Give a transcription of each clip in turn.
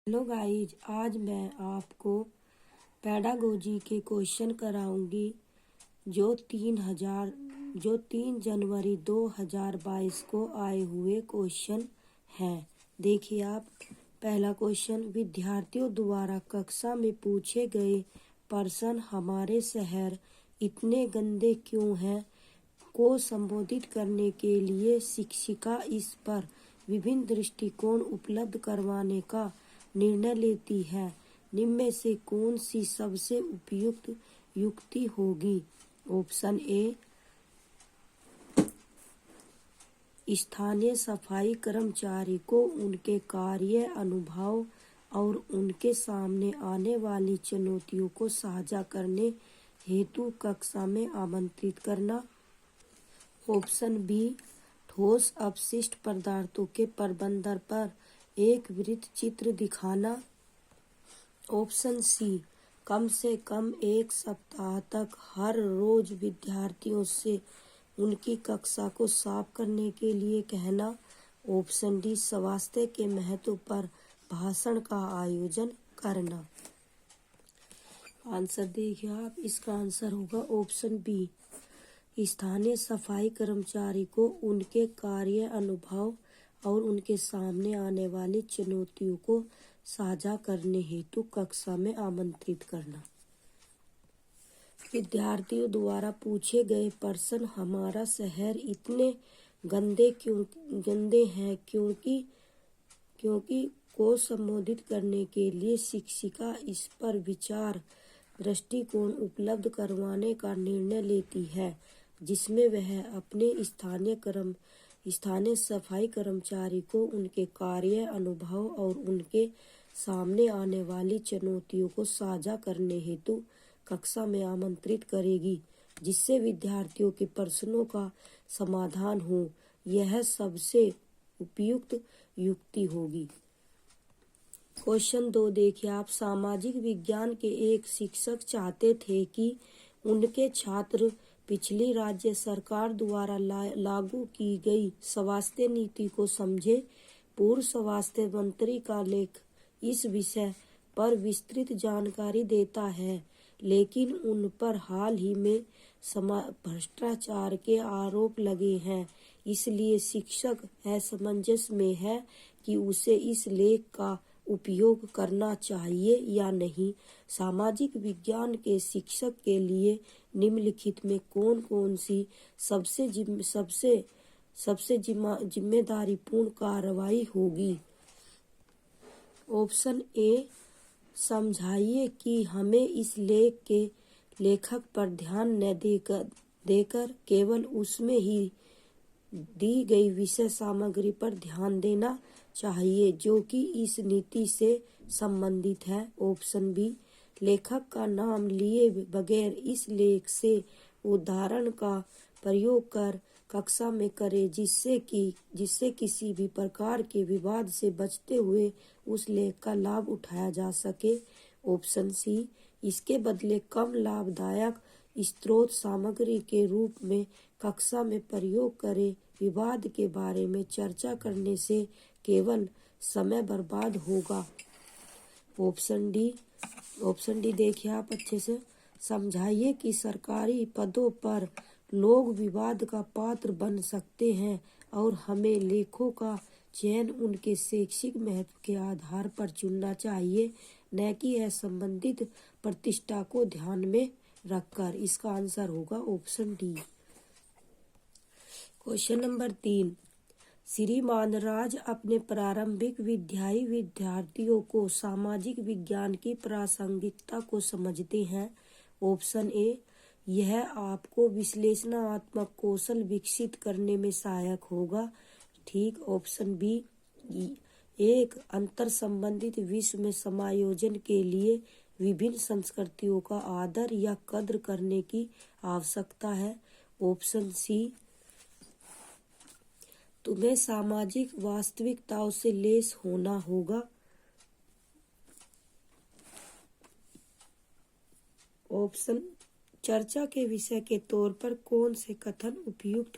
Hello guys, आज मैं आपको पेडागोजी के क्वेश्चन कराऊंगी जो 3 जनवरी 2022 को आए हुए क्वेश्चन हैं। देखिए आप, पहला क्वेश्चन, विद्यार्थियों द्वारा कक्षा में पूछे गए प्रश्न हमारे शहर इतने गंदे क्यों हैं को संबोधित करने के लिए शिक्षिका इस पर विभिन्न दृष्टिकोण उपलब्ध करवाने का निर्णय लेती है। निम्न में से कौन सी सबसे उपयुक्त युक्ति होगी? ऑप्शन ए, स्थानीय सफाई कर्मचारी को उनके कार्य अनुभव और उनके सामने आने वाली चुनौतियों को साझा करने हेतु कक्षा में आमंत्रित करना। ऑप्शन बी, ठोस अपशिष्ट पदार्थों के प्रबंधन पर एक वृत्त चित्र दिखाना। ऑप्शन सी, कम से कम एक सप्ताह तक हर रोज विद्यार्थियों से उनकी कक्षा को साफ करने के लिए कहना। ऑप्शन डी, स्वास्थ्य के महत्व पर भाषण का आयोजन करना। आंसर देखिए आप, इसका आंसर होगा ऑप्शन बी, स्थानीय सफाई कर्मचारी को उनके कार्य अनुभव और उनके सामने आने वाली चुनौतियों को साझा करने हेतु कक्षा में आमंत्रित करना। विद्यार्थियों द्वारा पूछे गए प्रश्न हमारा शहर इतने गंदे हैं क्योंकि को संबोधित करने के लिए शिक्षिका इस पर विचार दृष्टिकोण उपलब्ध करवाने का निर्णय लेती है, जिसमें वह अपने स्थानीय सफाई कर्मचारी को उनके कार्य अनुभव और उनके सामने आने वाली चुनौतियों को साझा करने हेतु कक्षा में आमंत्रित करेगी, जिससे विद्यार्थियों के प्रश्नों का समाधान हो। यह सबसे उपयुक्त युक्ति होगी। क्वेश्चन 2 देखिए आप, सामाजिक विज्ञान के एक शिक्षक चाहते थे कि उनके छात्र पिछली राज्य सरकार द्वारा लागू की गई स्वास्थ्य नीति को समझे। पूर्व स्वास्थ्य मंत्री का लेख इस विषय पर विस्तृत जानकारी देता है, लेकिन उन पर हाल ही में भ्रष्टाचार के आरोप लगे हैं। इसलिए शिक्षक असमंजस में है कि उसे इस लेख का उपयोग करना चाहिए या नहीं। सामाजिक विज्ञान के शिक्षक के लिए निम्नलिखित में कौन कौन सी सबसे जिम्मेदारीपूर्ण कार्रवाई होगी? ऑप्शन ए, समझाइए कि हमें इस लेख के लेखक पर ध्यान न देकर केवल उसमें ही दी गई विषय सामग्री पर ध्यान देना चाहिए जो कि इस नीति से संबंधित है। ऑप्शन बी, लेखक का नाम लिए बगैर इस लेख से उदाहरण का प्रयोग कर कक्षा में करें, जिससे किसी भी प्रकार के विवाद से बचते हुए उस लेख का लाभ उठाया जा सके। ऑप्शन सी, इसके बदले कम लाभदायक स्रोत सामग्री के रूप में कक्षा में प्रयोग करें। विवाद के बारे में चर्चा करने से केवल समय बर्बाद होगा। ऑप्शन डी देखिए आप अच्छे से, समझाइए कि सरकारी पदों पर लोग विवाद का पात्र बन सकते हैं और हमें लेखों का चयन उनके शैक्षिक महत्व के आधार पर चुनना चाहिए, न कि असंबंधित प्रतिष्ठा को ध्यान में रखकर। इसका आंसर होगा ऑप्शन डी। क्वेश्चन नंबर 3, श्रीमान राज अपने प्रारंभिक विद्यार्थियों को सामाजिक विज्ञान की प्रासंगिकता को समझते हैं। ऑप्शन ए, यह आपको विश्लेषणात्मक कौशल विकसित करने में सहायक होगा। ठीक। ऑप्शन बी, एक अंतर संबंधित विश्व में समायोजन के लिए विभिन्न संस्कृतियों का आदर या कद्र करने की आवश्यकता है। ऑप्शन सी, तुम्हें सामाजिक वास्तविकताओं से लैस होना होगा। ऑप्शन, चर्चा के विषय के तौर पर कौन से कथन उपयुक्त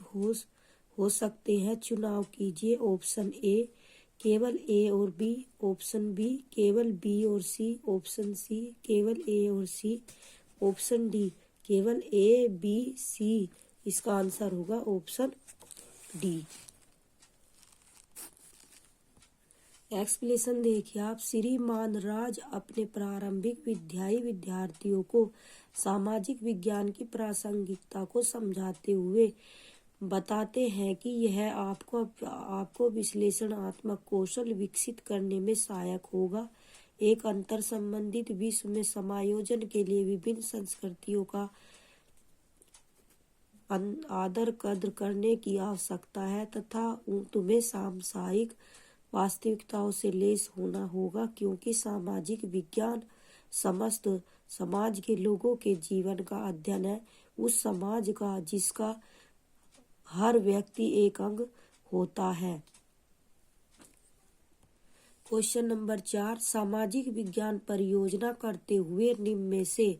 हो सकते हैं, चुनाव कीजिए। ऑप्शन ए, केवल ए और बी, ऑप्शन बी केवल बी और सी, ऑप्शन सी केवल ए और सी, ऑप्शन डी केवल ए बी सी। इसका आंसर होगा ऑप्शन डी। एक्सप्लेनेशन देखिए आप। श्रीमान राज अपने प्रारंभिक विद्यार्थियों को सामाजिक विज्ञान की प्रासंगिकता को समझाते हुए बताते हैं कि यह आपको विश्लेषणात्मक कौशल विकसित करने में सहायक होगा। एक अंतर संबंधित विश्व में समायोजन के लिए विभिन्न संस्कृतियों का आदर कद्र करने की आवश्यकता है तथा तुम्हें सामसाहिक वास्तविकताओं से लैस होना होगा, क्योंकि सामाजिक विज्ञान समस्त समाज के लोगों के जीवन का अध्ययन है, उस समाज का जिसका हर व्यक्ति एक अंग होता है। क्वेश्चन नंबर 4, सामाजिक विज्ञान परियोजना करते हुए निम्न में से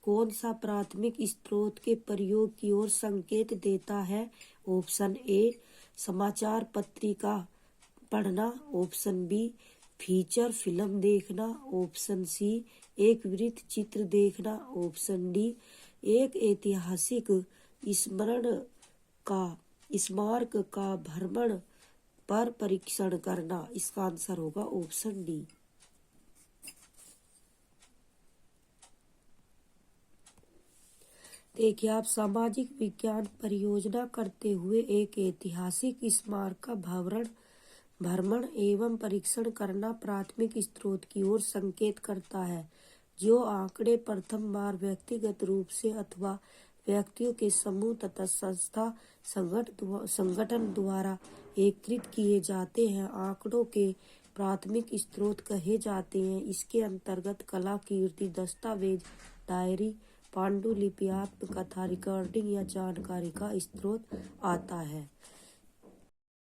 कौन सा प्राथमिक स्रोत के प्रयोग की ओर संकेत देता है? ऑप्शन ए समाचार पत्रिका पढ़ना, ऑप्शन बी फीचर फिल्म देखना, ऑप्शन सी एक वृत्त चित्र देखना, ऑप्शन डी एक ऐतिहासिक स्मारक का भ्रमण पर परीक्षण करना। इसका आंसर होगा ऑप्शन डी। देखिए आप, सामाजिक विज्ञान परियोजना करते हुए एक ऐतिहासिक स्मारक का भ्रमण एवं परीक्षण करना प्राथमिक स्रोत की ओर संकेत करता है, जो आंकड़े प्रथम बार व्यक्तिगत रूप से अथवा व्यक्तियों के समूह तथा संस्था संगठन द्वारा एकत्रित किए जाते हैं, आंकड़ों के प्राथमिक स्रोत कहे जाते हैं। इसके अंतर्गत कला कीर्ति दस्तावेज, डायरी, पांडुलिपि, आत्मकथा, रिकॉर्डिंग या जानकारी का स्रोत आता है।